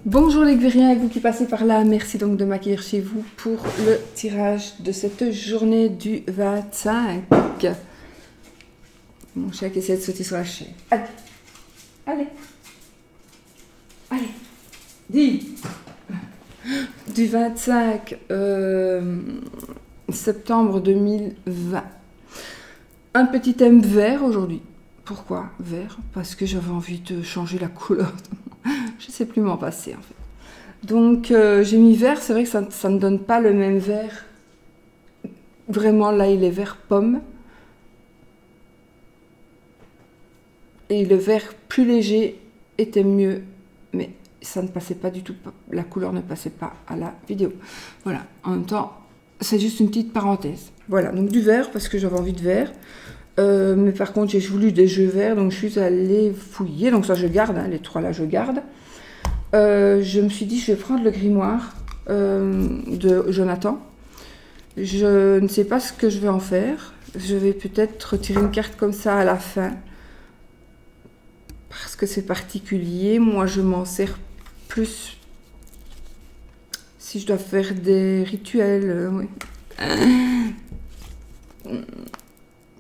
Bonjour les Guériens et vous qui passez par là, merci donc de m'accueillir chez vous pour le tirage de cette journée du 25. Mon chien qui essaie de sauter sur la chaise. Allez, allez, allez, dis. Du 25 septembre 2020. Un petit thème vert aujourd'hui. Pourquoi vert? Parce que j'avais envie de changer la couleur. Je ne sais plus m'en passer en fait. Donc j'ai mis vert, c'est vrai que ça ne donne pas le même vert. Vraiment là il est vert pomme. Et le vert plus léger était mieux, mais ça ne passait pas du tout, la couleur ne passait pas à la vidéo. Voilà, en même temps, c'est juste une petite parenthèse. Voilà, donc du vert parce que j'avais envie de vert. Mais par contre, j'ai voulu des jeux verts, donc je suis allée fouiller. Donc ça, je garde, hein, les trois là, je garde. Je me suis dit, je vais prendre le grimoire de Jonathan. Je ne sais pas ce que je vais en faire. Je vais peut-être retirer une carte comme ça à la fin. Parce que c'est particulier. Moi, je m'en sers plus si je dois faire des rituels. Oui.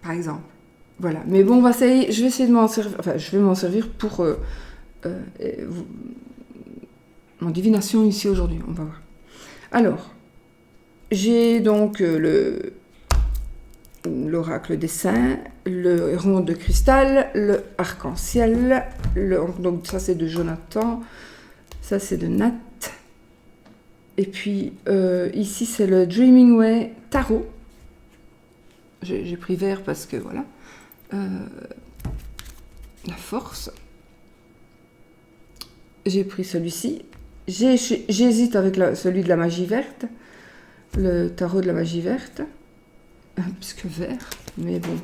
Par exemple. Voilà. Mais bon, je vais essayer de m'en servir. Enfin, je vais m'en servir pour mon divination ici aujourd'hui. On va voir. Alors, j'ai donc l'oracle des saints, le rond de cristal, le arc-en-ciel, donc ça c'est de Jonathan, ça c'est de Nat, et puis ici c'est le Dreaming Way Tarot. J'ai pris vert parce que voilà, la force. J'ai pris celui-ci. J'hésite avec celui de la magie verte, le tarot de la magie verte. Puisque vert, mais bon,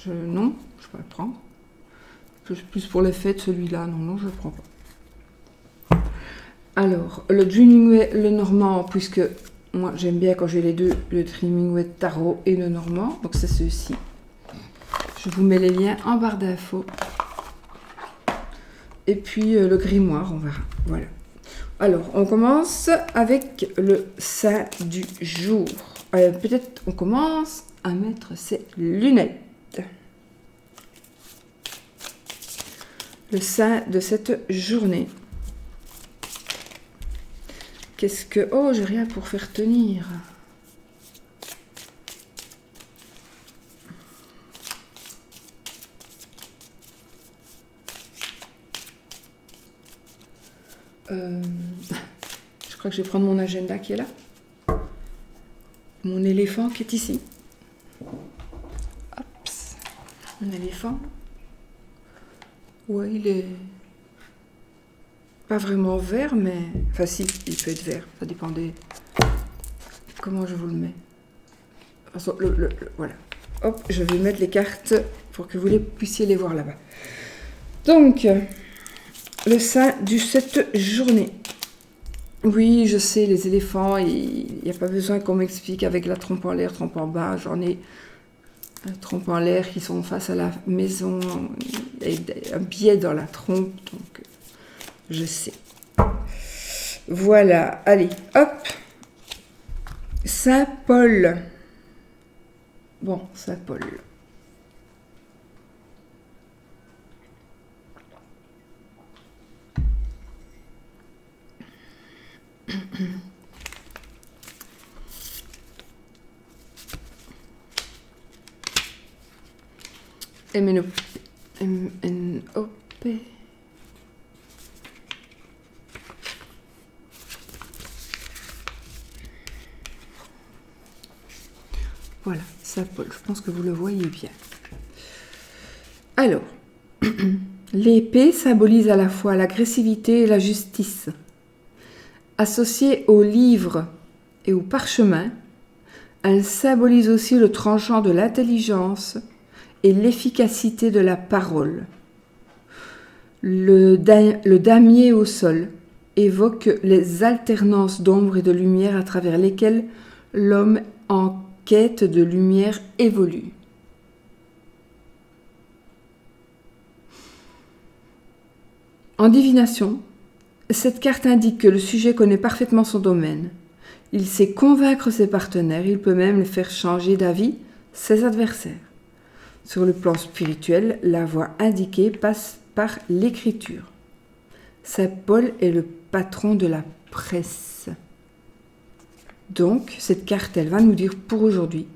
non, je vais pas le prendre. Plus pour l'effet de celui-là, non, je ne le prends pas. Alors, le Dreaming le normand, puisque moi j'aime bien quand j'ai les deux, le Dreaming tarot et le normand, donc c'est ceux-ci. Je vous mets les liens en barre d'infos. Et puis le grimoire, on verra. Voilà. Alors, on commence avec le saint du jour. Peut-être on commence à mettre ses lunettes. Le saint de cette journée. Qu'est-ce que... Oh, j'ai rien pour faire tenir. Je crois que je vais prendre mon agenda qui est là. Mon éléphant qui est ici. Hop, mon éléphant. Ouais, il est pas vraiment vert, mais... Enfin si, il peut être vert. Ça dépend des... Comment je vous le mets. Enfin, voilà. Hop, je vais mettre les cartes pour que vous puissiez les voir là-bas. Donc, le saint de cette journée. Oui, je sais, les éléphants, il n'y a pas besoin qu'on m'explique avec la trompe en l'air, trompe en bas. J'en ai un trompe en l'air qui sont face à la maison, un biais dans la trompe, donc je sais. Voilà, allez, hop. Saint Paul. Bon, Saint Paul. M-N-O-P. Voilà, Saint Paul, je pense que vous le voyez bien. Alors, l'épée symbolise à la fois l'agressivité et la justice. Associée au livre et au parchemin, elle symbolise aussi le tranchant de l'intelligence et l'efficacité de la parole. Le damier au sol évoque les alternances d'ombre et de lumière à travers lesquelles l'homme en quête de lumière évolue. En divination, Cette carte indique que le sujet connaît parfaitement son domaine. Il sait convaincre ses partenaires, il peut même les faire changer d'avis, ses adversaires. Sur le plan spirituel, la voie indiquée passe par l'écriture. Saint Paul est le patron de la presse. Donc, cette carte, elle va nous dire pour aujourd'hui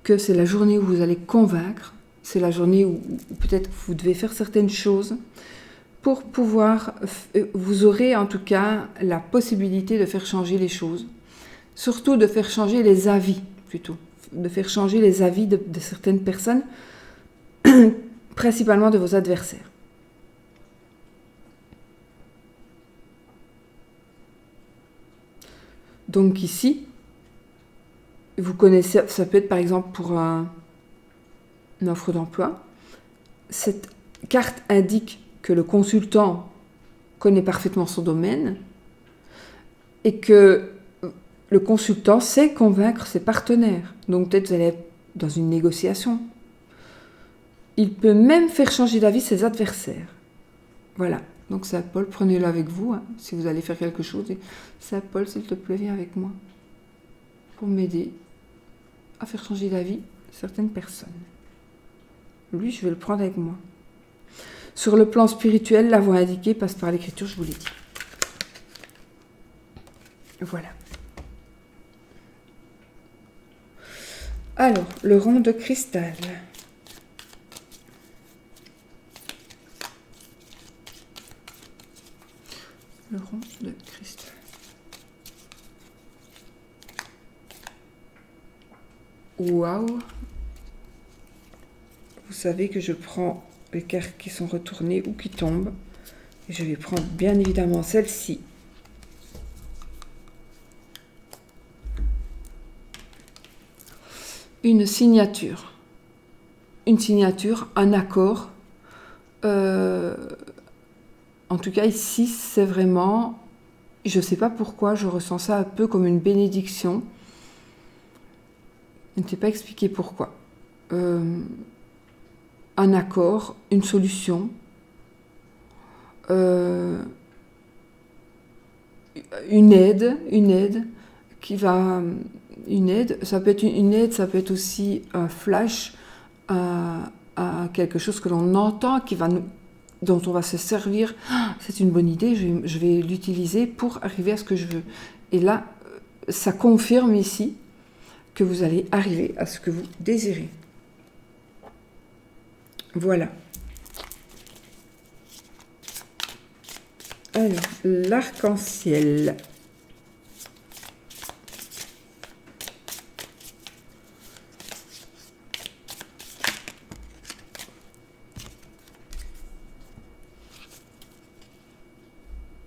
que c'est la journée où vous allez convaincre, c'est la journée où peut-être vous devez faire certaines choses pour pouvoir, vous aurez en tout cas la possibilité de faire changer les choses, surtout de faire changer les avis plutôt, de faire changer les avis de certaines personnes, principalement de vos adversaires. Donc ici, vous connaissez, ça peut être par exemple pour une offre d'emploi, cette carte indique que le consultant connaît parfaitement son domaine et que le consultant sait convaincre ses partenaires. Donc peut-être vous allez être dans une négociation. Il peut même faire changer d'avis ses adversaires. Voilà. Donc Saint Paul, prenez-le avec vous, hein, si vous allez faire quelque chose. Et, Saint Paul, s'il te plaît, viens avec moi pour m'aider à faire changer d'avis certaines personnes. Lui, je vais le prendre avec moi. Sur le plan spirituel, la voie indiquée passe par l'écriture, je vous l'ai dit. Voilà. Alors, le rond de cristal. Le rond de cristal. Waouh! Vous savez que je prends les cartes qui sont retournées ou qui tombent. Et je vais prendre bien évidemment celle-ci. Une signature. Une signature, un accord. En tout cas, ici, c'est vraiment... Je ne sais pas pourquoi, je ressens ça un peu comme une bénédiction. Je ne sais pas expliquer pourquoi. Un accord, une solution, une aide qui va... Une aide, ça peut être une aide, ça peut être aussi un flash, à quelque chose que l'on entend, dont on va se servir. Ah, c'est une bonne idée, je vais l'utiliser pour arriver à ce que je veux. Et là, ça confirme ici que vous allez arriver à ce que vous désirez. Voilà. Alors, l'arc-en-ciel.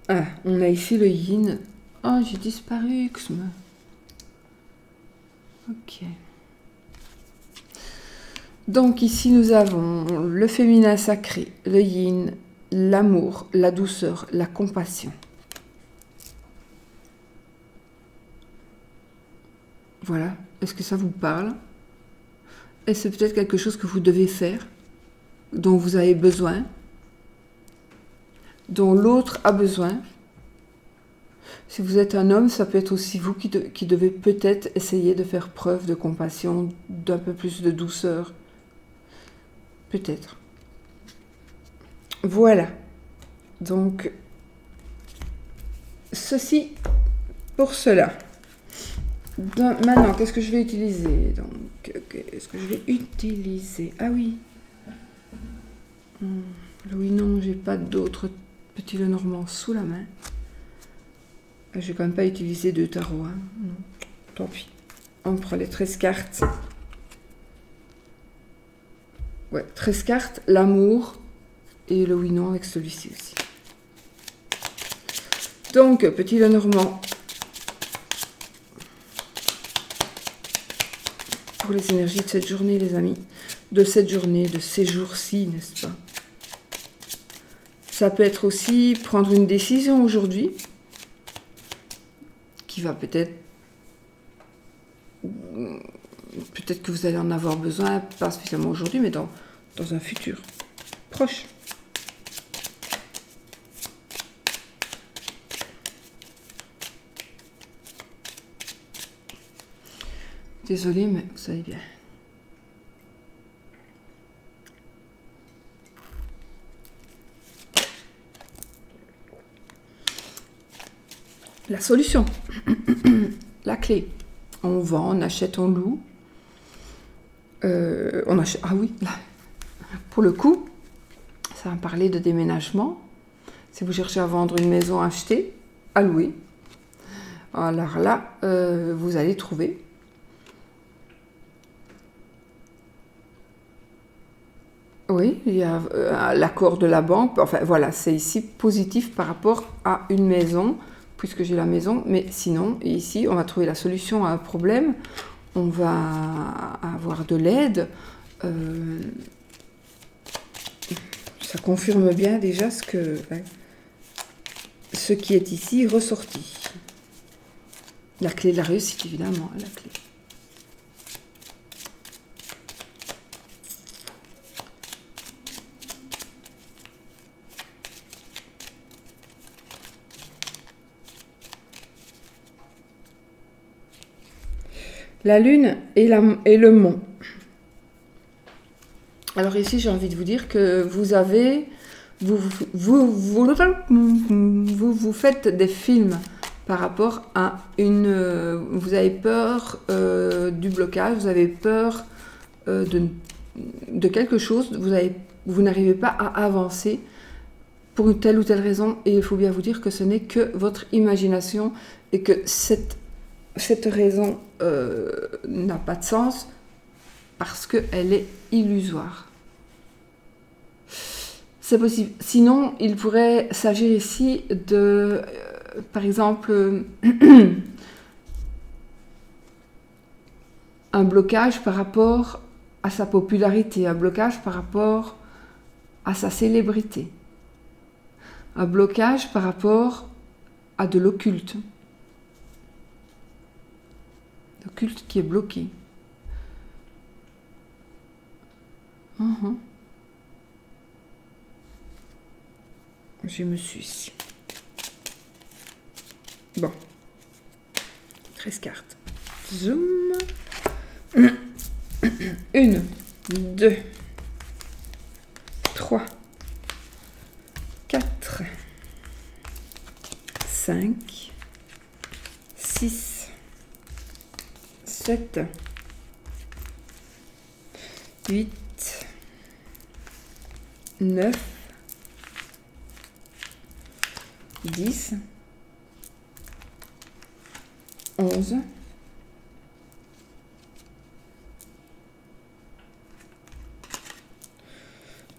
Ah, on a ici le yin. Oh, j'ai disparu, Xme. Ok. Donc ici, nous avons le féminin sacré, le yin, l'amour, la douceur, la compassion. Voilà. Est-ce que ça vous parle? Et c'est peut-être quelque chose que vous devez faire, dont vous avez besoin, dont l'autre a besoin. Si vous êtes un homme, ça peut être aussi vous qui devez peut-être essayer de faire preuve de compassion, d'un peu plus de douceur. Peut-être. Voilà. Donc, ceci pour cela. Maintenant, qu'est-ce que je vais utiliser? Donc, qu'est-ce que je vais utiliser? Ah oui. Oui, non, j'ai pas d'autres petits Lenormand sous la main. Je vais quand même pas utiliser de tarot. Hein. Non. Tant pis. On prend les 13 cartes. Ouais, 13 cartes, l'amour et le oui-non avec celui-ci aussi. Donc, petit Lenormand. Pour les énergies de cette journée, les amis. De cette journée, de ces jours-ci, n'est-ce pas? Ça peut être aussi prendre une décision aujourd'hui qui va peut-être que vous allez en avoir besoin, pas spécialement aujourd'hui, mais dans un futur proche. Désolée, mais vous savez bien. La solution, la clé. On vend, on achète, on loue. On achète. Ah oui, là. Pour le coup, ça va parler de déménagement. Si vous cherchez à vendre une maison achetée, à louer, alors là, vous allez trouver. Oui, il y a l'accord de la banque. Enfin voilà, c'est ici positif par rapport à une maison, puisque j'ai la maison. Mais sinon, ici, on va trouver la solution à un problème. On va avoir de l'aide. Ça confirme bien déjà ce qui est ici ressorti. La clé de la réussite, évidemment, la clé. La lune et le mont. Alors ici, j'ai envie de vous dire que vous faites des films par rapport à vous avez peur du blocage, vous avez peur de quelque chose, vous n'arrivez pas à avancer pour une telle ou telle raison, et il faut bien vous dire que ce n'est que votre imagination et que cette raison n'a pas de sens parce qu'elle est illusoire. C'est possible. Sinon, il pourrait s'agir ici de, par exemple, un blocage par rapport à sa popularité, un blocage par rapport à sa célébrité, un blocage par rapport à de l'occulte. L'occulte qui est bloqué. Je me suis. Bon. 13 cartes. Zoom. 1, 2, 3, 4, 5, 6, 7, 8, 9, 10, 11,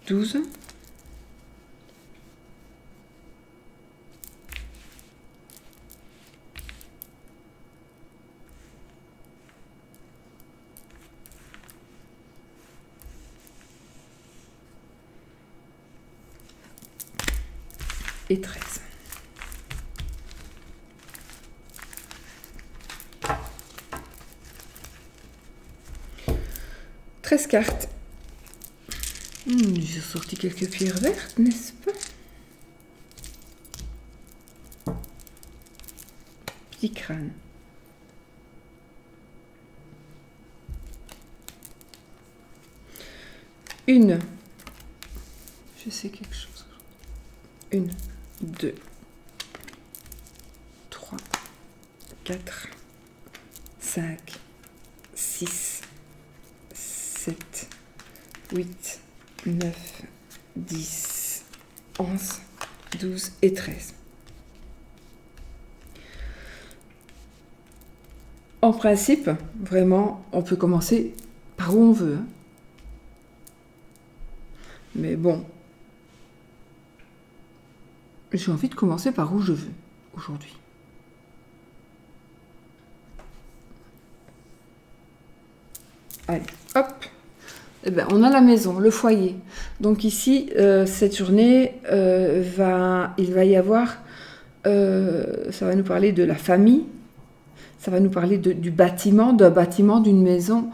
12, 13. 13 cartes. J'ai sorti quelques pierres vertes, n'est-ce pas? Petit crâne. Une. Je sais quelque chose. 1, 2, 3, 4, 5, 6, 7, 8, 9, 10, 11, 12 et 13. En principe, vraiment, on peut commencer par où on veut. Hein. Mais bon, j'ai envie de commencer par où je veux aujourd'hui. Allez, hop. Eh ben, on a la maison, le foyer. Donc ici, cette journée, il va y avoir, ça va nous parler de la famille, ça va nous parler du bâtiment, d'un bâtiment, d'une maison,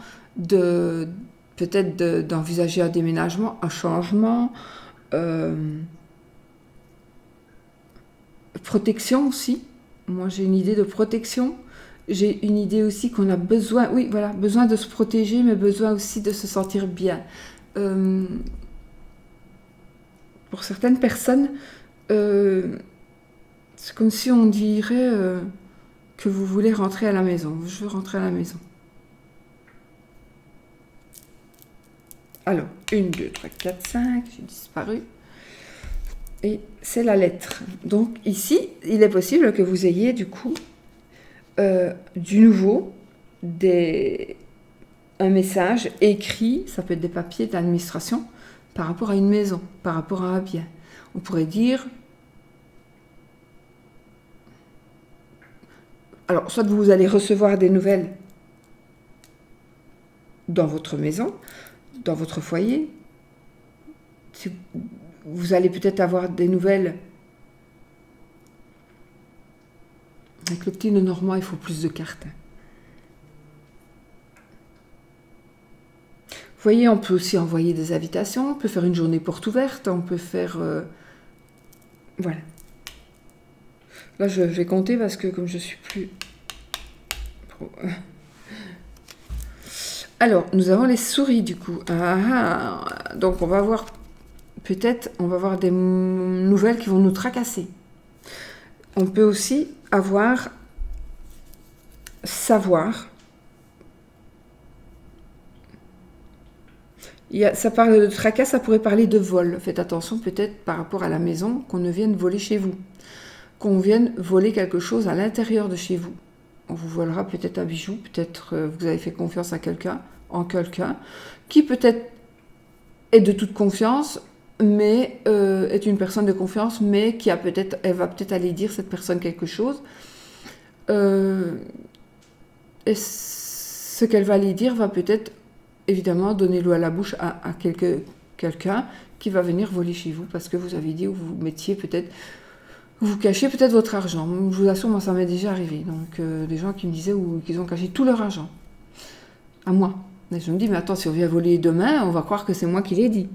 peut-être d'envisager un déménagement, un changement, protection aussi. Moi, j'ai une idée de protection j'ai une idée aussi qu'on a besoin, oui, voilà, besoin de se protéger, mais besoin aussi de se sentir bien. Pour certaines personnes, c'est comme si on dirait que vous voulez rentrer à la maison. Je veux rentrer à la maison. Alors, 1, 2, 3, 4, 5, j'ai disparu. Et c'est la lettre. Donc ici, il est possible que vous ayez du coup du nouveau un message écrit, ça peut être des papiers d'administration, par rapport à une maison, par rapport à un bien. On pourrait dire... Alors, soit vous allez recevoir des nouvelles dans votre maison, dans votre foyer. Vous allez peut-être avoir des nouvelles. Avec le petit Lenormand, il faut plus de cartes. Vous voyez, on peut aussi envoyer des invitations, on peut faire une journée porte ouverte, on peut faire... voilà. Là, je vais compter parce que comme je suis plus... Alors, nous avons les souris du coup. Donc, on va voir... Peut-être, on va avoir des nouvelles qui vont nous tracasser. On peut aussi avoir... Savoir... Ça parle de tracas, ça pourrait parler de vol. Faites attention peut-être par rapport à la maison, qu'on ne vienne voler chez vous. Qu'on vienne voler quelque chose à l'intérieur de chez vous. On vous volera peut-être un bijou, peut-être vous avez fait confiance à quelqu'un, qui peut-être est de toute confiance, mais est une personne de confiance, mais qui a peut-être, elle va peut-être aller dire cette personne quelque chose. Et ce qu'elle va aller dire va peut-être évidemment donner l'eau à la bouche à quelqu'un qui va venir voler chez vous parce que vous avez dit où vous mettiez peut-être, vous cachez peut-être votre argent. Je vous assure, moi ça m'est déjà arrivé. Donc des gens qui me disaient qu'ils ont caché tout leur argent à moi. Et je me dis mais attends, si on vient voler demain, on va croire que c'est moi qui l'ai dit.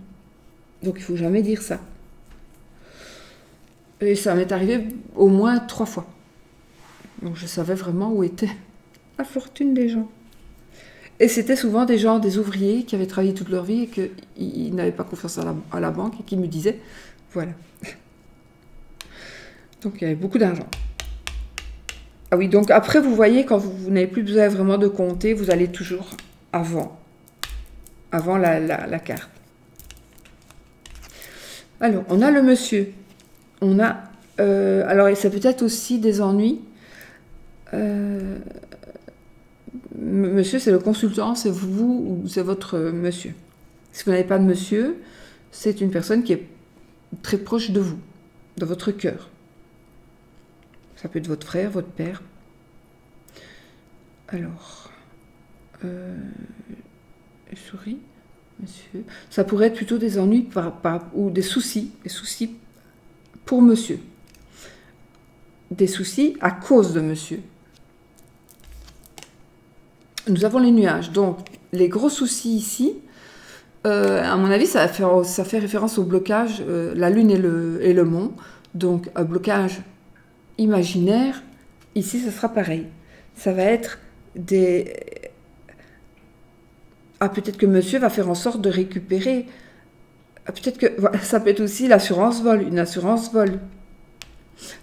Donc il faut jamais dire ça. Et ça m'est arrivé au moins 3 fois. Donc je savais vraiment où était la fortune des gens. Et c'était souvent des gens, des ouvriers qui avaient travaillé toute leur vie et qu'ils n'avaient pas confiance à la banque et qui me disaient, voilà. Donc il y avait beaucoup d'argent. Ah oui, donc après vous voyez, quand vous n'avez plus besoin vraiment de compter, vous allez toujours avant la carte. Alors, on a le monsieur. On a, alors c'est peut-être aussi des ennuis. Monsieur, c'est le consultant, c'est vous ou c'est votre monsieur. Si vous n'avez pas de monsieur, c'est une personne qui est très proche de vous, de votre cœur. Ça peut être votre frère, votre père. Alors, souris, monsieur. Ça pourrait être plutôt des ennuis ou des soucis pour monsieur. Des soucis à cause de monsieur. Nous avons les nuages. Donc, les gros soucis ici, à mon avis, ça fait référence au blocage, la lune et le mont. Donc, un blocage imaginaire. Ici, ce sera pareil. Ça va être des... Ah, peut-être que monsieur va faire en sorte de récupérer. Peut-être que... Ça peut être aussi l'assurance vol, une assurance vol.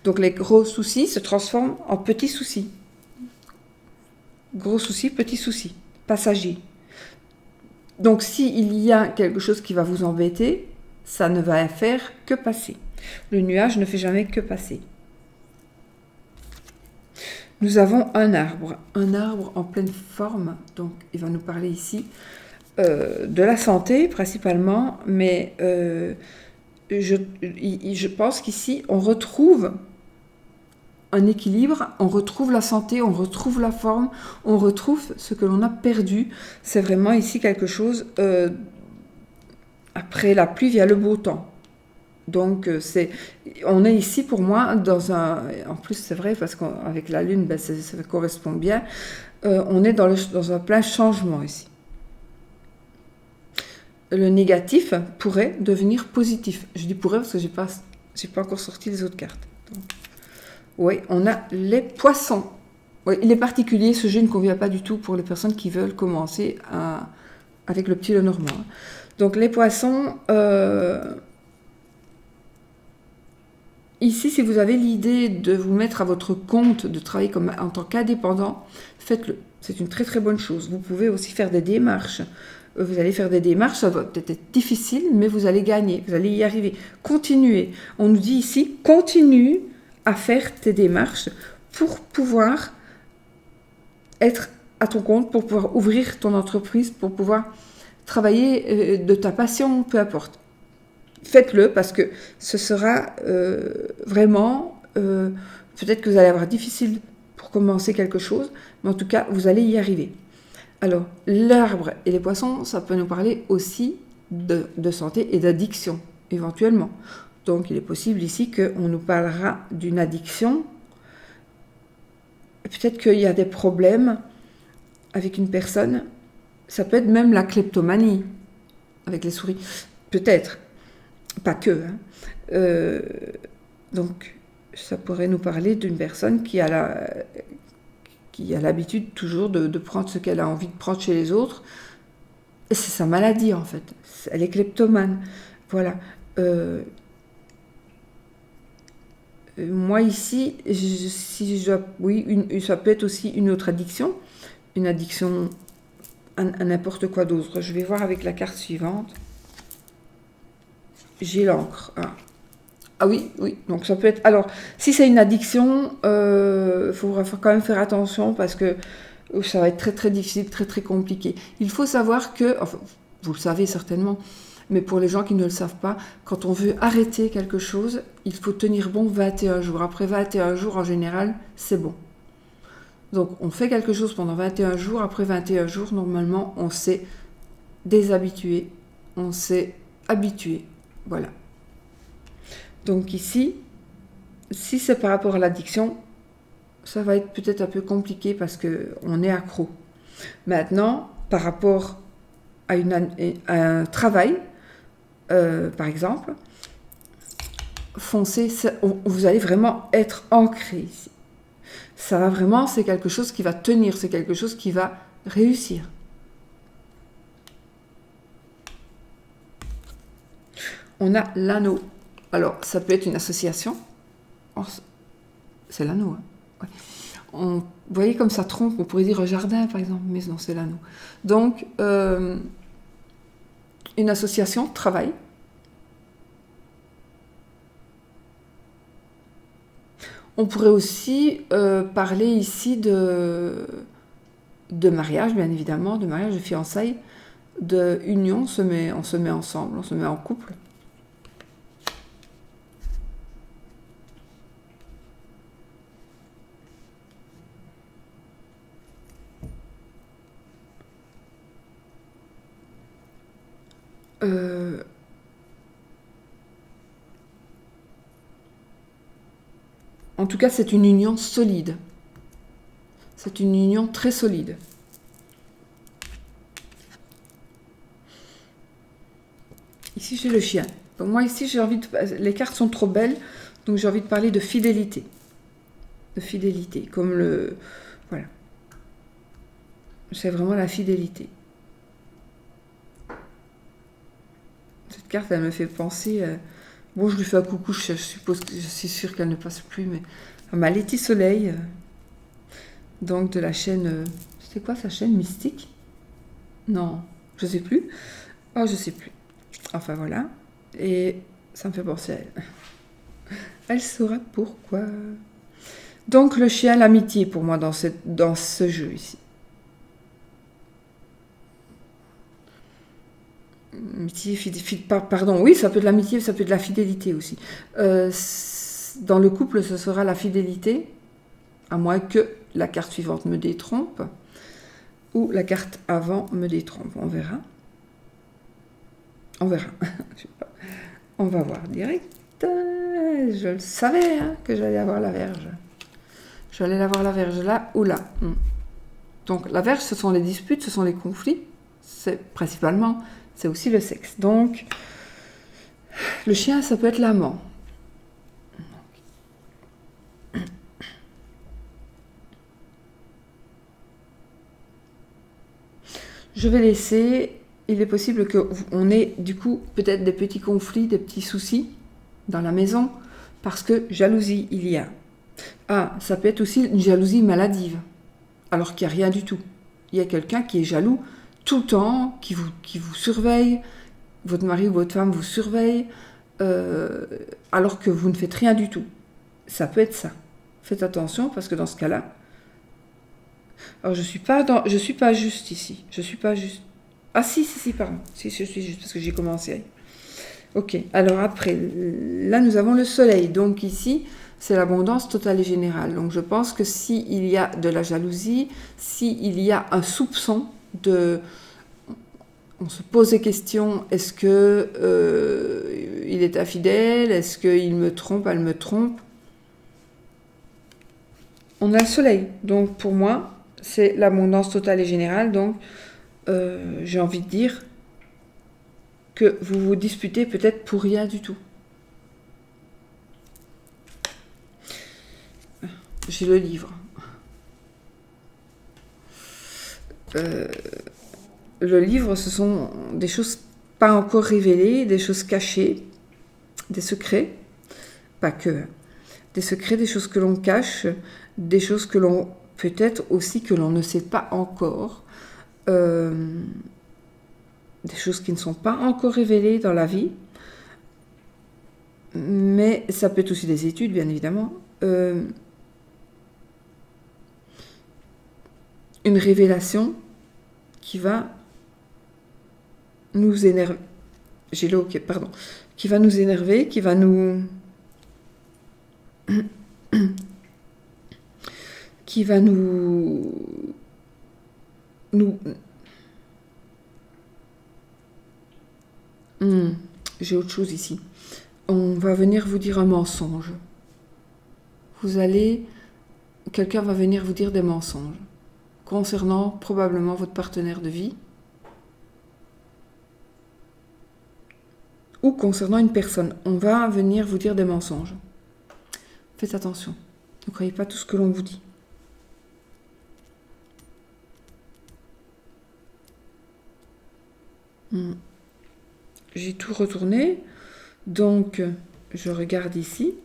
Donc, les gros soucis se transforment en petits soucis. Gros souci, petit souci, passager. Donc, s'il y a quelque chose qui va vous embêter, ça ne va faire que passer. Le nuage ne fait jamais que passer. Nous avons un arbre en pleine forme. Donc, il va nous parler ici de la santé principalement, mais je pense qu'ici, on retrouve un équilibre, on retrouve la santé, on retrouve la forme, on retrouve ce que l'on a perdu. C'est vraiment ici quelque chose, après la pluie vient le beau temps. Donc, on est ici pour moi dans un... En plus, c'est vrai, parce qu'avec la lune, ça correspond bien. On est dans un plein changement ici. Le négatif pourrait devenir positif. Je dis pourrait parce que j'ai pas encore sorti les autres cartes. Donc, oui, on a les poissons. Ouais, il est particulier, ce jeu ne convient pas du tout pour les personnes qui veulent commencer avec le petit Lenormand. Donc les poissons, ici, si vous avez l'idée de vous mettre à votre compte, de travailler en tant qu'indépendant, faites-le. C'est une très très bonne chose. Vous pouvez aussi faire des démarches. Vous allez faire des démarches, ça va peut-être être difficile, mais vous allez gagner, vous allez y arriver. Continuez. On nous dit ici, continue à faire tes démarches pour pouvoir être à ton compte, pour pouvoir ouvrir ton entreprise, pour pouvoir travailler de ta passion, peu importe. Faites-le parce que ce sera vraiment, peut-être que vous allez avoir difficile pour commencer quelque chose, mais en tout cas, vous allez y arriver. Alors, l'arbre et les poissons, ça peut nous parler aussi de santé et d'addiction, éventuellement. Donc, il est possible ici qu'on nous parlera d'une addiction. Peut-être qu'il y a des problèmes avec une personne. Ça peut être même la kleptomanie avec les souris. Peut-être. Pas que. Donc, ça pourrait nous parler d'une personne qui a l'habitude toujours de prendre ce qu'elle a envie de prendre chez les autres. Et c'est sa maladie, en fait. Elle est kleptomane. Voilà. Moi, ici, ça peut être aussi une autre addiction. Une addiction à n'importe quoi d'autre. Je vais voir avec la carte suivante. J'ai l'encre. Ah oui. Donc ça peut être. Alors, si c'est une addiction, il faudra quand même faire attention parce que ça va être très très difficile, très très compliqué. Il faut savoir que, enfin, vous le savez certainement, mais pour les gens qui ne le savent pas, quand on veut arrêter quelque chose, il faut tenir bon 21 jours. Après 21 jours, en général, c'est bon. Donc, on fait quelque chose pendant 21 jours. Après 21 jours, normalement, on s'est déshabitué, on s'est habitué. Voilà. Donc ici, si c'est par rapport à l'addiction, ça va être peut-être un peu compliqué parce qu'on est accro. Maintenant, par rapport à un travail, par exemple, foncez, vous allez vraiment être ancré ici. Ça va vraiment, c'est quelque chose qui va tenir, c'est quelque chose qui va réussir. On a l'anneau. Alors, ça peut être une association. Oh, c'est l'anneau. Hein. Ouais. Vous voyez comme ça trompe, on pourrait dire un jardin par exemple, mais non, c'est l'anneau. Donc, une association de travail. On pourrait aussi parler ici de mariage, bien évidemment, de mariage, de fiançailles, de union, on se met ensemble, on se met en couple. En tout cas, c'est une union solide. C'est une union très solide. Ici, j'ai le chien. Donc moi, ici, les cartes sont trop belles, donc j'ai envie de parler de fidélité. De fidélité, comme voilà. C'est vraiment la fidélité. Cette carte, elle me fait penser... Bon, je lui fais un coucou, je suis sûre qu'elle ne passe plus, mais à ma Letty Soleil, donc de la chaîne... C'était quoi sa chaîne Mystique? Non, je sais plus. Oh, je sais plus. Enfin, voilà. Et ça me fait penser à elle. Elle saura pourquoi. Donc, le chien, l'amitié pour moi dans ce jeu ici. Amitié, pardon, oui, ça peut être l'amitié, ça peut être la fidélité aussi. Dans le couple, ce sera la fidélité, à moins que la carte suivante me détrompe, ou la carte avant me détrompe. On verra. On verra. On va voir direct. Je le savais que j'allais avoir la Vierge. J'allais avoir la Vierge là ou là. Donc la Vierge, ce sont les disputes, ce sont les conflits. Principalement, c'est aussi le sexe. Donc, le chien, ça peut être l'amant. Je vais laisser. Il est possible qu'on ait du coup peut-être des petits conflits, des petits soucis dans la maison, parce que jalousie il y a. Ah, ça peut être aussi une jalousie maladive, alors qu'il n'y a rien du tout. Il y a quelqu'un qui est jaloux tout le temps, qui vous surveille, votre mari ou votre femme vous surveille, alors que vous ne faites rien du tout. Ça peut être ça. Faites attention, parce que dans ce cas-là... Alors, je suis pas juste ici. Je suis pas juste... Ah si, pardon. Si, je suis juste, parce que j'ai commencé. Ok, alors après, là, nous avons le soleil. Donc ici, c'est l'abondance totale et générale. Donc je pense que s'il y a de la jalousie, s'il y a un soupçon de... On se pose des questions, est-ce que il est infidèle, est-ce qu'il me trompe, elle me trompe. On a le soleil, donc pour moi, c'est l'abondance totale et générale, donc j'ai envie de dire que vous vous disputez peut-être pour rien du tout. J'ai le livre. Le livre, ce sont des choses pas encore révélées, des choses cachées, des secrets, pas que, des secrets, des choses que l'on cache, des choses que l'on, peut-être aussi que l'on ne sait pas encore, des choses qui ne sont pas encore révélées dans la vie, mais ça peut être aussi des études, bien évidemment. Une révélation qui va nous énerver. J'ai le ok, pardon. Qui va nous énerver, qui va nous... qui va nous... J'ai autre chose ici. On va venir vous dire un mensonge. Quelqu'un va venir vous dire des mensonges concernant probablement votre partenaire de vie ou concernant une personne. On va venir vous dire des mensonges. Faites attention. Ne croyez pas tout ce que l'on vous dit. J'ai tout retourné. Donc, je regarde ici.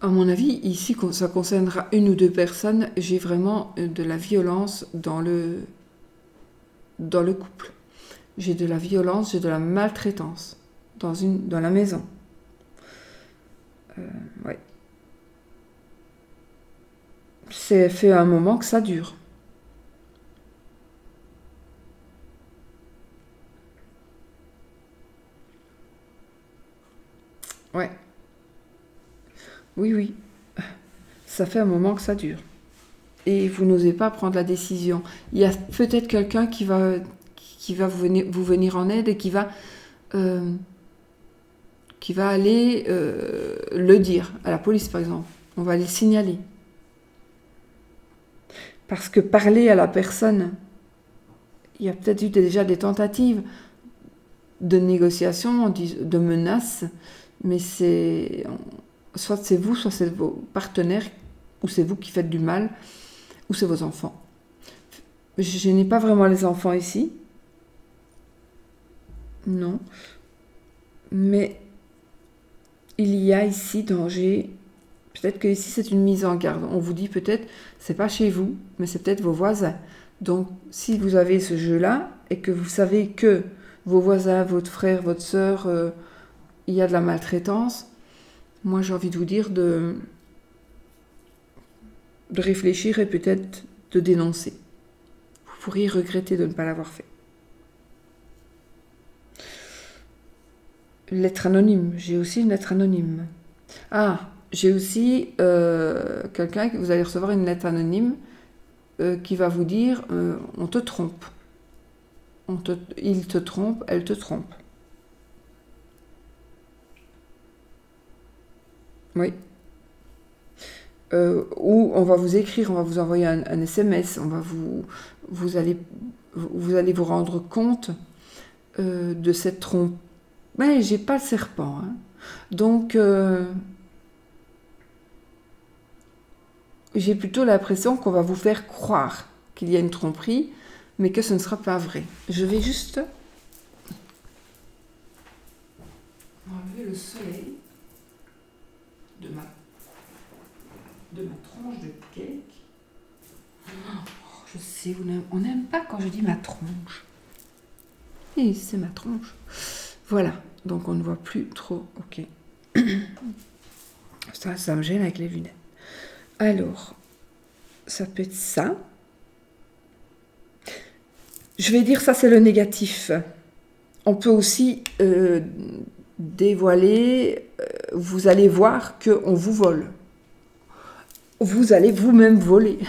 À mon avis, ici, ça concernera une ou deux personnes. J'ai vraiment de la violence dans le couple. J'ai de la violence, j'ai de la maltraitance dans la maison. Ouais. C'est fait un moment que ça dure. Ouais. Oui. Ça fait un moment que ça dure. Et vous n'osez pas prendre la décision. Il y a peut-être quelqu'un qui va vous venir en aide et qui va aller le dire à la police, par exemple. On va les signaler. Parce que parler à la personne, il y a peut-être eu déjà des tentatives de négociation, de menaces, mais soit c'est vous, soit c'est vos partenaires, ou c'est vous qui faites du mal, ou c'est vos enfants. Je n'ai pas vraiment les enfants ici. Non. Mais il y a ici danger. Peut-être que ici c'est une mise en garde. On vous dit peut-être, c'est pas chez vous, mais c'est peut-être vos voisins. Donc si vous avez ce jeu-là, et que vous savez que vos voisins, votre frère, votre sœur, il y a de la maltraitance, moi j'ai envie de vous dire de réfléchir et peut-être de dénoncer. Vous pourriez regretter de ne pas l'avoir fait. Lettre anonyme. J'ai aussi une lettre anonyme. Ah, j'ai aussi quelqu'un que vous allez recevoir une lettre anonyme qui va vous dire on te trompe. Il te trompe, elle te trompe. Oui. Ou on va vous écrire, on va vous envoyer un SMS, vous allez vous rendre compte de cette trompe. Mais j'ai pas le serpent, hein. Donc, j'ai plutôt l'impression qu'on va vous faire croire qu'il y a une tromperie, mais que ce ne sera pas vrai. Je vais juste enlever le soleil de ma tranche de cake. Je sais, on n'aime pas quand je dis ma tronche. Et c'est ma tronche. Voilà, donc on ne voit plus trop. Ok. Ça me gêne avec les lunettes. Alors, ça peut être ça. Je vais dire ça, c'est le négatif. On peut aussi dévoiler, vous allez voir qu'on vous vole. Vous allez vous-même voler.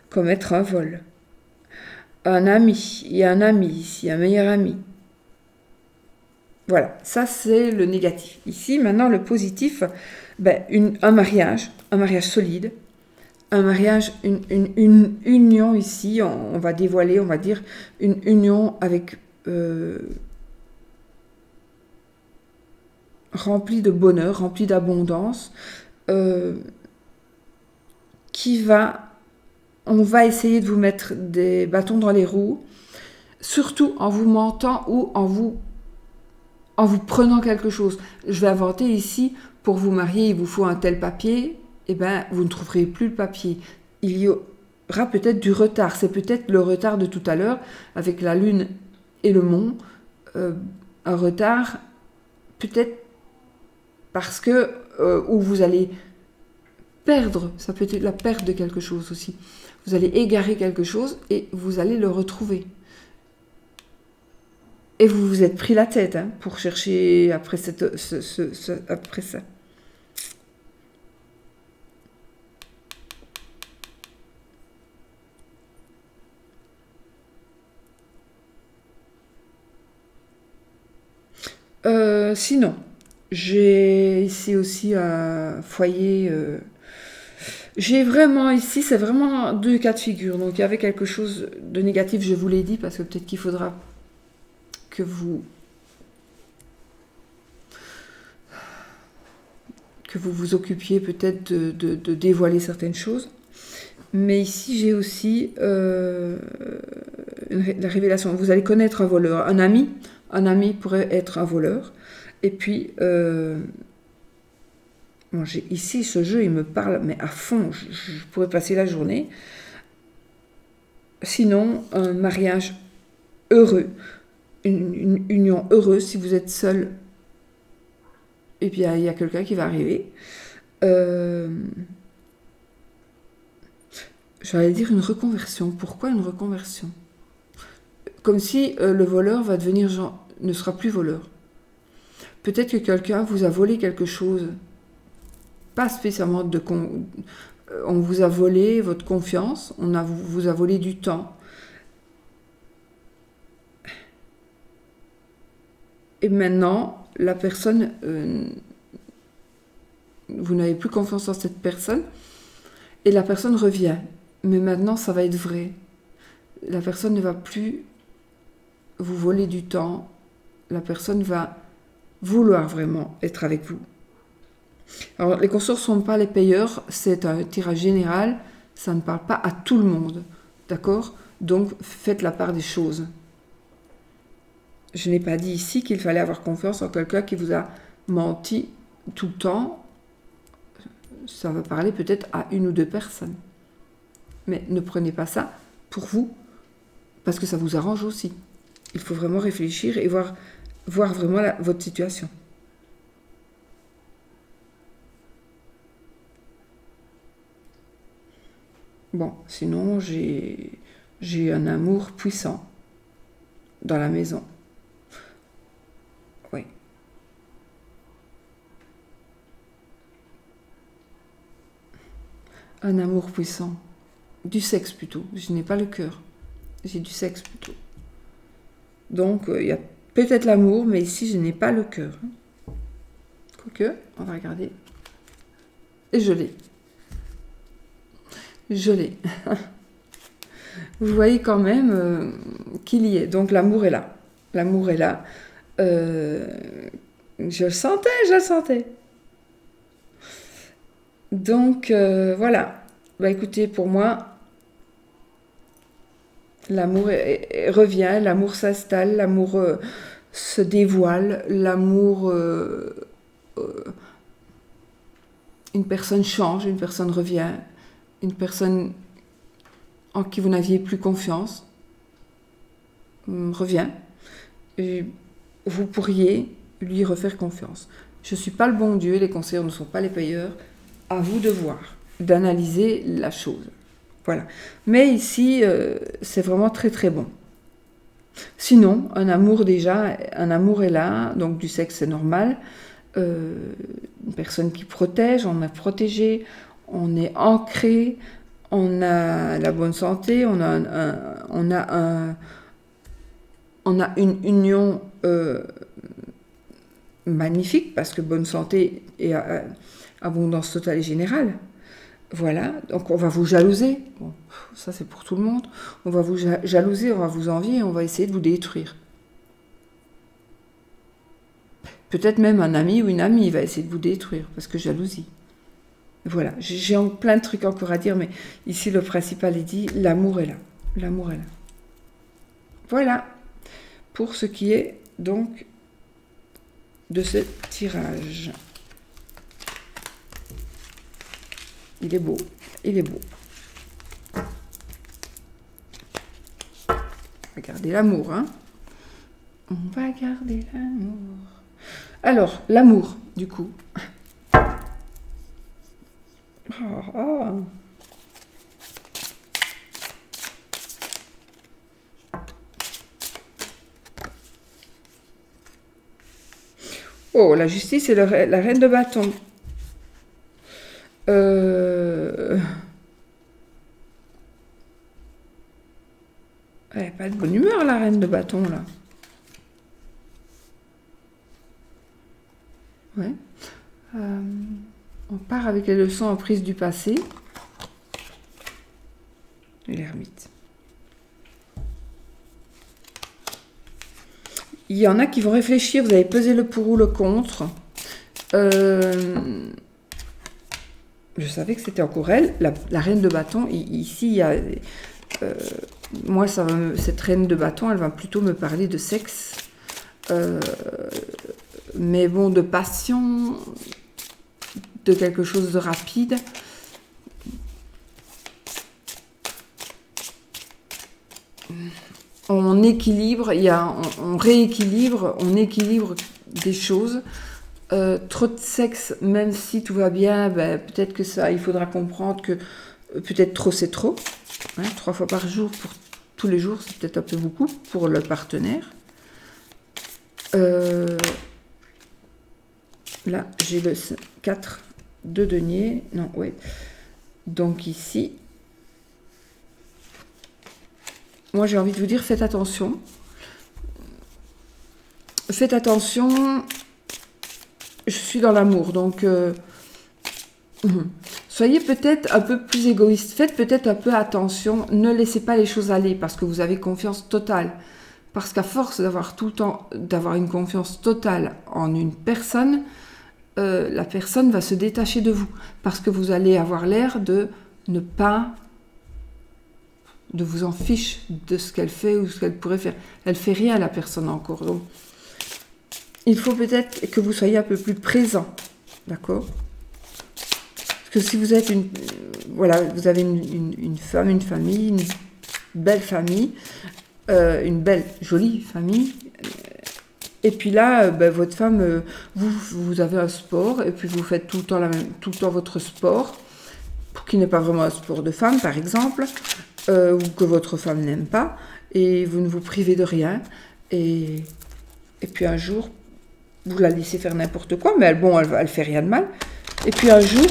Commettre un vol. Un ami, il y a un ami ici, un meilleur ami. Voilà, ça c'est le négatif. Ici, maintenant, le positif, un mariage solide, un mariage, une union ici, on va dévoiler, on va dire, une union avec remplie de bonheur, remplie d'abondance, on va essayer de vous mettre des bâtons dans les roues, surtout en vous mentant ou en vous prenant quelque chose. Je vais inventer ici, pour vous marier, il vous faut un tel papier, et vous ne trouverez plus le papier. Il y aura peut-être du retard. C'est peut-être le retard de tout à l'heure, avec la lune et le mont. Un retard, peut-être parce que, où vous allez perdre, ça peut être la perte de quelque chose aussi. Vous allez égarer quelque chose et vous allez le retrouver. Et vous vous êtes pris la tête pour chercher après, après ça. Sinon, j'ai ici aussi un foyer. J'ai vraiment ici, c'est vraiment deux cas de figure. Donc il y avait quelque chose de négatif, je vous l'ai dit, parce que peut-être qu'il faudra que vous vous occupiez peut-être de dévoiler certaines choses. Mais ici, j'ai aussi la révélation. Vous allez connaître un voleur, un ami. Un ami pourrait être un voleur. Et puis, ici, ce jeu, il me parle, mais à fond. Je pourrais passer la journée. Sinon, un mariage heureux, une union heureuse. Si vous êtes seul, et puis il y a quelqu'un qui va arriver. J'allais dire une reconversion. Pourquoi une reconversion? Comme si le voleur va devenir ne sera plus voleur. Peut-être que quelqu'un vous a volé quelque chose. Pas spécialement on vous a volé votre confiance, vous a volé du temps. Et maintenant, la personne, vous n'avez plus confiance en cette personne, et la personne revient. Mais maintenant, ça va être vrai. La personne ne va plus vous voler du temps. La personne va vouloir vraiment être avec vous. Alors, les consorts ne sont pas les payeurs, c'est un tirage général, ça ne parle pas à tout le monde, d'accord? Donc, faites la part des choses. Je n'ai pas dit ici qu'il fallait avoir confiance en quelqu'un qui vous a menti tout le temps. Ça va parler peut-être à une ou deux personnes. Mais ne prenez pas ça pour vous, parce que ça vous arrange aussi. Il faut vraiment réfléchir et voir vraiment votre situation. Bon, sinon, j'ai un amour puissant dans la maison. Oui. Un amour puissant. Du sexe plutôt. Je n'ai pas le cœur. J'ai du sexe plutôt. Donc, il y a peut-être l'amour, mais ici, je n'ai pas le cœur. Quoique, on va regarder. Et je l'ai. Je l'ai. Vous voyez quand même qu'il y est. Donc, l'amour est là. L'amour est là. Je le sentais, je le sentais. Donc, voilà. Bah écoutez, pour moi, l'amour revient, l'amour s'installe, l'amour se dévoile, l'amour... une personne change, une personne revient, une personne en qui vous n'aviez plus confiance revient. Et vous pourriez lui refaire confiance. Je ne suis pas le bon Dieu, les conseillers ne sont pas les payeurs. À vous de voir, d'analyser la chose. Voilà. Mais ici, c'est vraiment très très bon. Sinon, un amour est là, donc du sexe c'est normal. Une personne qui protège, on est protégé, on est ancré, on a la bonne santé, on a une union magnifique parce que bonne santé et abondance totale et générale. Voilà, donc on va vous jalouser. Bon, ça c'est pour tout le monde. On va vous jalouser, on va vous envier, on va essayer de vous détruire. Peut-être même un ami ou une amie va essayer de vous détruire parce que jalousie. Voilà, j'ai plein de trucs encore à dire, mais ici le principal est dit, l'amour est là. L'amour est là. Voilà, pour ce qui est donc de ce tirage. Il est beau, il est beau. On va garder l'amour, hein. On va garder l'amour. Alors, l'amour, du coup. Oh, la justice et la reine de bâton. Elle n'a pas de bonne humeur, la reine de bâton, là. Ouais. On part avec les leçons apprises du passé. Et l'ermite. Il y en a qui vont réfléchir, vous avez pesé le pour ou le contre. Je savais que c'était encore elle, la reine de bâton. Ici, il y a... moi, cette reine de bâton, elle va plutôt me parler de sexe. Mais bon, de passion, de quelque chose de rapide. On équilibre, on rééquilibre, on équilibre des choses. Trop de sexe, même si tout va bien, ben, peut-être que ça, il faudra comprendre que peut-être trop c'est trop. Hein, 3 fois par jour pour tous les jours, c'est peut-être un peu beaucoup pour le partenaire. Là, j'ai le 4 de denier. Non, ouais. Donc ici, moi j'ai envie de vous dire, faites attention. Faites attention. Je suis dans l'amour, donc soyez peut-être un peu plus égoïste. Faites peut-être un peu attention. Ne laissez pas les choses aller parce que vous avez confiance totale. Parce qu'à force d'avoir tout le temps, d'avoir une confiance totale en une personne, la personne va se détacher de vous. Parce que vous allez avoir l'air de ne pas... de vous en fiche de ce qu'elle fait ou ce qu'elle pourrait faire. Elle fait rien, la personne encore. Donc, il faut peut-être que vous soyez un peu plus présent. D'accord ? Parce que si vous êtes vous avez une femme, une famille, une belle famille, une belle, jolie famille. Et puis là, votre femme, vous avez un sport, et puis vous faites tout le temps votre sport, qui n'est pas vraiment un sport de femme, par exemple, ou que votre femme n'aime pas, et vous ne vous privez de rien. Et puis un jour, vous la laissez faire n'importe quoi, mais elle fait rien de mal. Et puis un jour,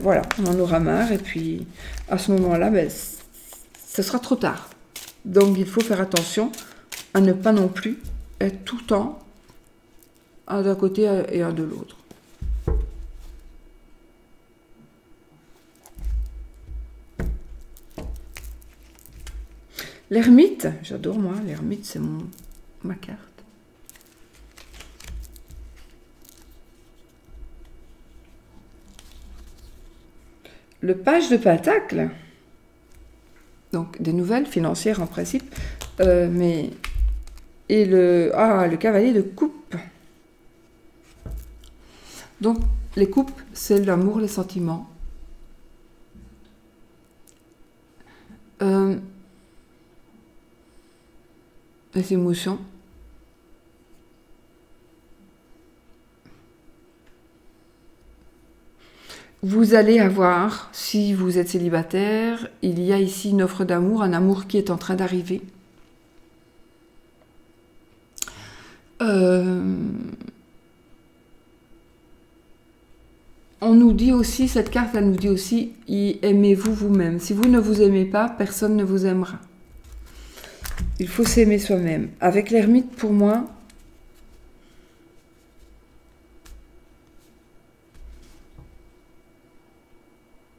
voilà, on en aura marre, et puis à ce moment-là, ce sera trop tard. Donc il faut faire attention à ne pas non plus être tout le temps un d'un côté et un de l'autre. L'ermite, j'adore moi, l'ermite c'est ma carte. le page de Pentacle, donc des nouvelles financières en principe, mais et le cavalier de coupe. Donc les coupes, c'est l'amour, les sentiments. Les émotions. Vous allez avoir, si vous êtes célibataire, il y a ici une offre d'amour, un amour qui est en train d'arriver. On nous dit aussi, cette carte, elle nous dit aussi, aimez-vous vous-même. Si vous ne vous aimez pas, personne ne vous aimera. Il faut s'aimer soi-même. Avec l'ermite, pour moi,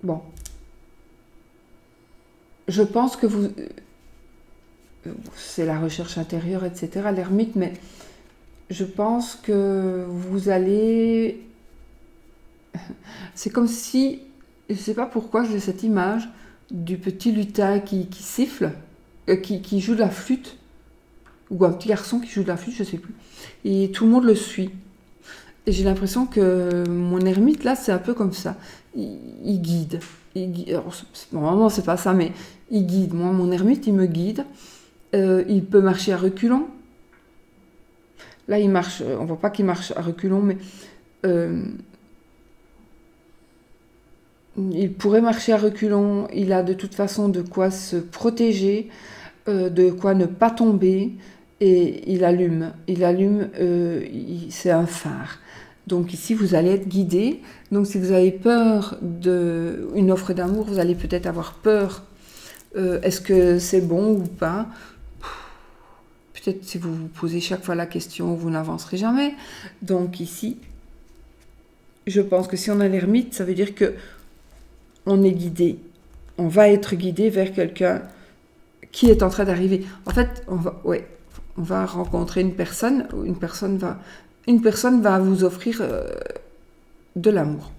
bon, je pense que vous... c'est la recherche intérieure, etc., l'ermite, mais je pense que vous allez... C'est comme si, je ne sais pas pourquoi j'ai cette image du petit lutin qui siffle, qui joue de la flûte, ou un petit garçon qui joue de la flûte, je ne sais plus, et tout le monde le suit. Et j'ai l'impression que mon ermite, là, c'est un peu comme ça. Il guide. Alors, normalement, c'est pas ça, mais il guide. Moi, mon ermite, il me guide. Il peut marcher à reculons. Là, il marche, on voit pas qu'il marche à reculons, mais il pourrait marcher à reculons. Il a de toute façon de quoi se protéger, de quoi ne pas tomber, et il allume. C'est un phare. Donc ici, vous allez être guidé. Donc si vous avez peur d'une offre d'amour, vous allez peut-être avoir peur. Est-ce que c'est bon ou pas? Peut-être si vous vous posez chaque fois la question, vous n'avancerez jamais. Donc ici, je pense que si on a l'ermite, ça veut dire que on est guidé. On va être guidé vers quelqu'un qui est en train d'arriver. En fait, on va rencontrer une personne va vous offrir de l'amour.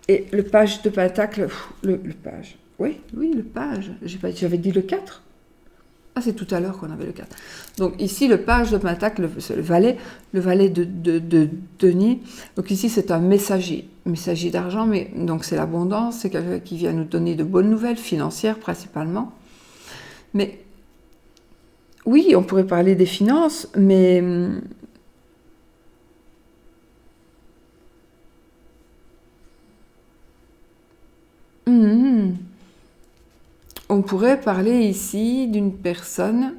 Et le page de Pentacle, le page. Oui, le page. J'avais dit le 4. Ah, c'est tout à l'heure qu'on avait le 4. Donc ici, le page de Pentacle, c'est le valet de denier. Donc ici, c'est un messager d'argent, mais donc c'est l'abondance, c'est quelqu'un qui vient nous donner de bonnes nouvelles, financières principalement. Mais oui, on pourrait parler des finances, mais on pourrait parler ici d'une personne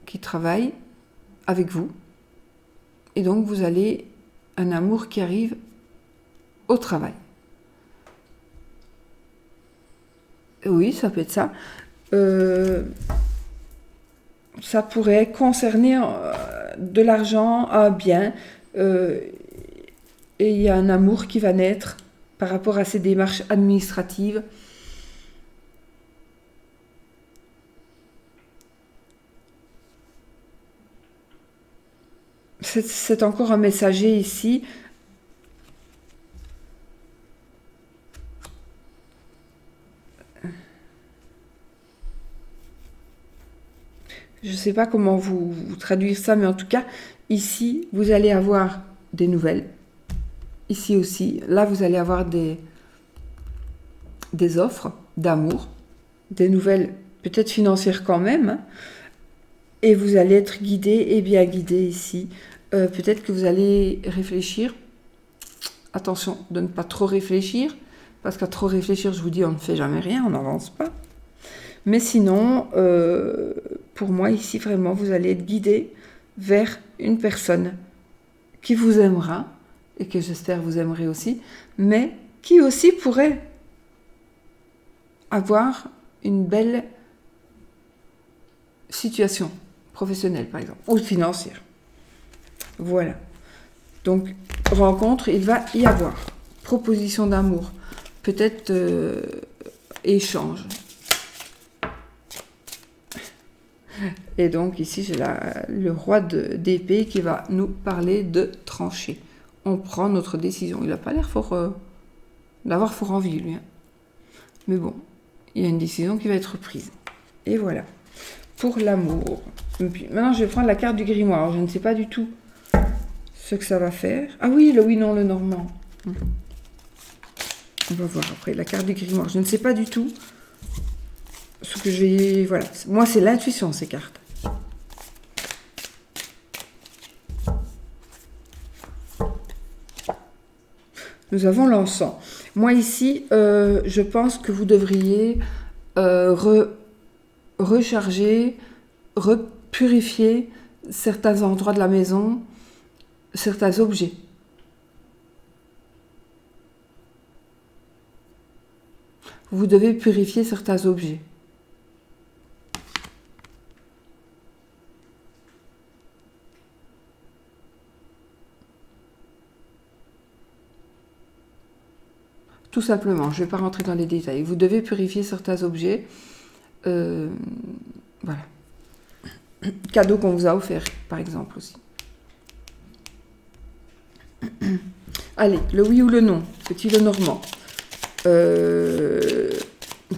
qui travaille avec vous. Et donc, vous allez un amour qui arrive au travail. Oui, ça peut être ça. Ça pourrait concerner de l'argent, un bien. Et il y a un amour qui va naître par rapport à ces démarches administratives. C'est encore un messager ici. Je ne sais pas comment vous traduire ça, mais en tout cas, ici, vous allez avoir des nouvelles. Ici aussi, là, vous allez avoir des offres d'amour, des nouvelles peut-être financières quand même, hein, et vous allez être guidé et bien guidé ici. Peut-être que vous allez réfléchir. Attention de ne pas trop réfléchir, parce qu'à trop réfléchir, je vous dis, on ne fait jamais rien, on n'avance pas. Mais sinon, pour moi, ici, vraiment, vous allez être guidé vers une personne qui vous aimera, et que j'espère vous aimerez aussi, mais qui aussi pourrait avoir une belle situation professionnelle, par exemple, ou financière. Voilà. Donc, rencontre, il va y avoir. Proposition d'amour. Peut-être échange. Et donc, ici, j'ai le roi d'épée qui va nous parler de trancher. On prend notre décision. Il n'a pas l'air fort d'avoir fort envie, lui. Hein. Mais bon, il y a une décision qui va être prise. Et voilà. Pour l'amour. Maintenant, je vais prendre la carte du grimoire. Alors, je ne sais pas du tout ce que ça va faire. Ah oui, le oui, non, le normand. On va voir après la carte du grimoire. Je ne sais pas du tout ce que j'ai... Voilà. Moi, c'est l'intuition, ces cartes. Nous avons l'encens. Moi, ici, je pense que vous devriez recharger, repurifier certains endroits de la maison, certains objets. Vous devez purifier certains objets. Tout simplement, je ne vais pas rentrer dans les détails. Vous devez purifier certains objets. Voilà. Cadeau qu'on vous a offert, par exemple, aussi. Allez, le oui ou le non, petit le normand.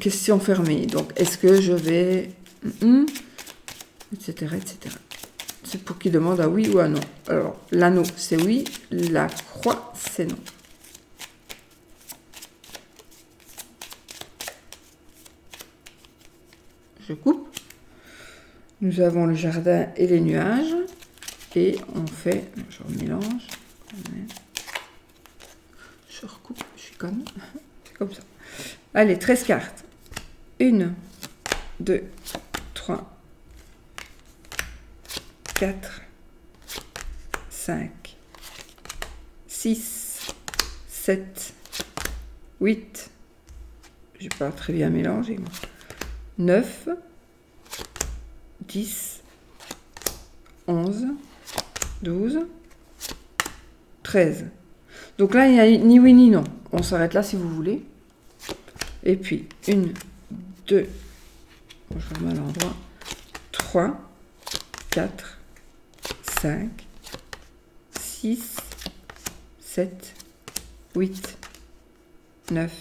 Question fermée. Donc, est-ce que je vais... etc., etc. C'est pour qui demande un oui ou un non. Alors, l'anneau, c'est oui. La croix, c'est non. Je coupe. Nous avons le jardin et les nuages. Et on fait... Je remélange. Je recoupe. Je suis conne. C'est comme ça. Allez, 13 cartes. 1, 2, 3, 4, 5, 6, 7, 8. Je n'ai pas très bien mélangé, moi. 9, 10, 11, 12, 13. Donc là, il n'y a ni oui ni non. On s'arrête là si vous voulez. Et puis, 1, 2, je remets à l'endroit, 3, 4, 5, 6, 7, 8, 9,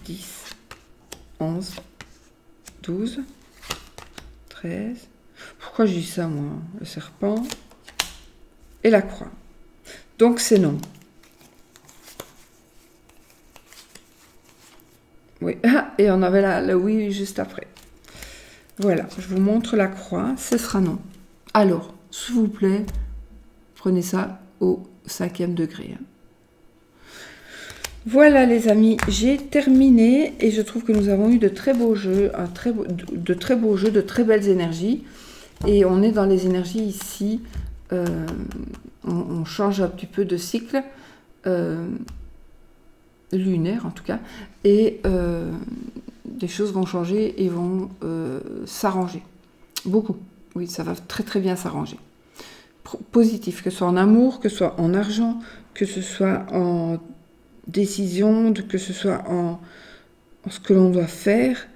10, 11, 12, 13. Pourquoi je dis ça, moi? Le serpent et la croix. Donc, c'est non. Oui, et on avait le oui juste après. Voilà, je vous montre la croix, ce sera non. Alors, s'il vous plaît, prenez ça au 5e degré. Voilà les amis, j'ai terminé et je trouve que nous avons eu de très beaux jeux, de très beaux jeux, de très belles énergies. Et on est dans les énergies ici, on change un petit peu de cycle, lunaire en tout cas, et des choses vont changer et vont s'arranger. Beaucoup, oui, ça va très très bien s'arranger. Positif, que ce soit en amour, que ce soit en argent, que ce soit en décision, que ce soit en ce que l'on doit faire,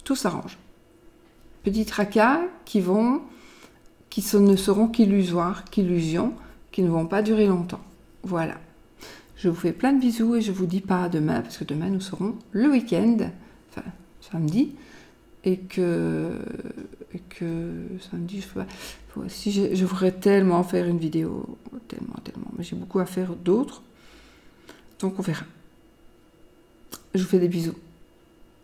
tout s'arrange. Petits tracas qui ne seront qu'illusoires, qu'illusions, qui ne vont pas durer longtemps. Voilà. Je vous fais plein de bisous et je vous dis pas à demain, parce que demain nous serons le week-end, enfin samedi, et que samedi, je voudrais tellement faire une vidéo, tellement, mais j'ai beaucoup à faire d'autres, donc on verra. Je vous fais des bisous.